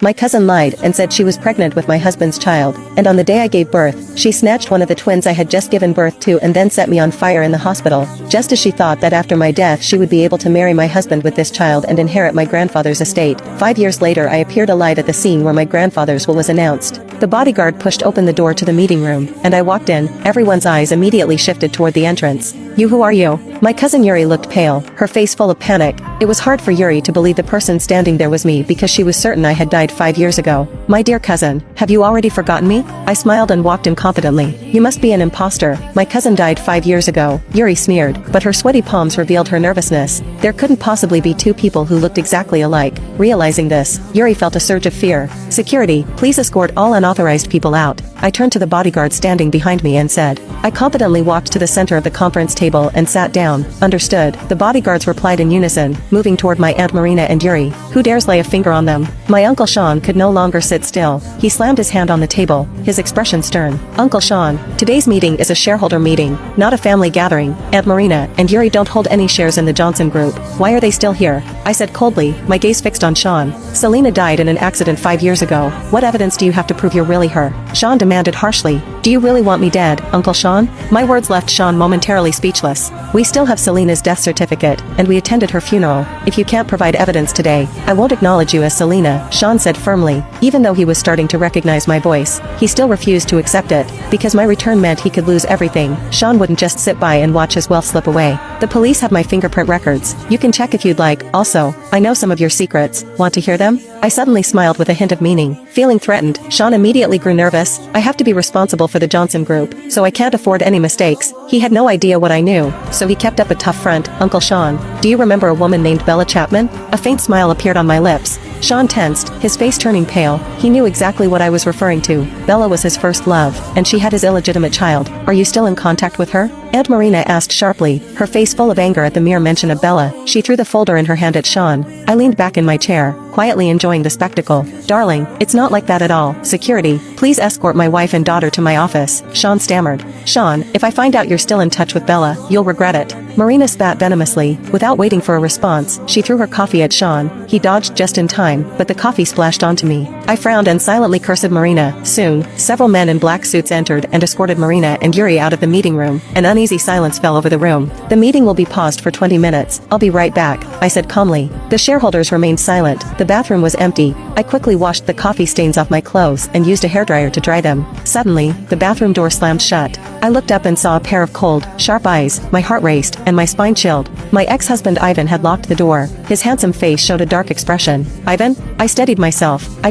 My cousin lied and said she was pregnant with my husband's child, and on the day I gave birth, she snatched one of the twins I had just given birth to and then set me on fire in the hospital, just as she thought that after my death she would be able to marry my husband with this child and inherit my grandfather's estate. 5 years later I appeared alive at the scene where my grandfather's will was announced. The bodyguard pushed open the door to the meeting room, and I walked in. Everyone's eyes immediately shifted toward the entrance. "You, who are you?" My cousin Yuri looked pale, her face full of panic. It was hard for Yuri to believe the person standing there was me because she was certain I had died 5 years ago. "My dear cousin, have you already forgotten me?" I smiled and walked in confidently. "You must be an imposter. My cousin died 5 years ago," Yuri sneered, but her sweaty palms revealed her nervousness. There couldn't possibly be two people who looked exactly alike. Realizing this, Yuri felt a surge of fear. "Security, please escort all unauthorized people out." I turned to the bodyguard standing behind me and said. I confidently walked to the center of the conference table and sat down. "Understood," the bodyguards replied in unison, moving toward my Aunt Marina and Yuri. "Who dares lay a finger on them?" My Uncle Sean could no longer sit still. He slammed his hand on the table, his expression stern. "Uncle Sean, today's meeting is a shareholder meeting, not a family gathering. Aunt Marina and Yuri don't hold any shares in the Johnson Group. Why are they still here?" I said coldly, my gaze fixed on Sean. "Selena died in an accident 5 years ago. What evidence do you have to prove you're really her?" Sean demanded harshly. "Do you really want me dead, Uncle Sean?" My words left Sean momentarily speechless. "We still have Selena's death certificate, and we attended her funeral. If you can't provide evidence today, I won't acknowledge you as Selena," Sean said firmly. Even though he was starting to recognize my voice, he still refused to accept it, because my return meant he could lose everything. Sean wouldn't just sit by and watch his wealth slip away. "The police have my fingerprint records. You can check if you'd like. Also, I know some of your secrets. Want to hear them?" I suddenly smiled with a hint of meaning. Feeling threatened, Sean immediately grew nervous. "I have to be responsible for the Johnson Group, so I can't afford any mistakes." He had no idea what I knew, so he kept up a tough front. "Uncle Sean, do you remember a woman named Bella Chapman?" A faint smile appeared on my lips. Sean tensed, his face turning pale. He knew exactly what I was referring to. Bella was his first love, and she had his illegitimate child. "Are you still in contact with her?" Aunt Marina asked sharply, her face full of anger at the mere mention of Bella. She threw the folder in her hand at Sean. I leaned back in my chair, quietly enjoying the spectacle. "Darling, it's not like that at all. Security, please escort my wife and daughter to my office," Sean stammered. "Sean, if I find out you're still in touch with Bella, you'll regret it." Marina spat venomously. Without waiting for a response, she threw her coffee at Sean. He dodged just in time, but the coffee splashed onto me. I frowned and silently cursed Marina. Soon, several men in black suits entered and escorted Marina and Yuri out of the meeting room. An uneasy silence fell over the room. "The meeting will be paused for 20 minutes. I'll be right back," I said calmly. The shareholders remained silent. The bathroom was empty. I quickly washed the coffee stains off my clothes and used a hairdryer to dry them. Suddenly, the bathroom door slammed shut. I looked up and saw a pair of cold, sharp eyes. My heart raced, and my spine chilled. My ex-husband Ivan had locked the door. His handsome face showed a dark expression. "Ivan?" I steadied myself. "I don't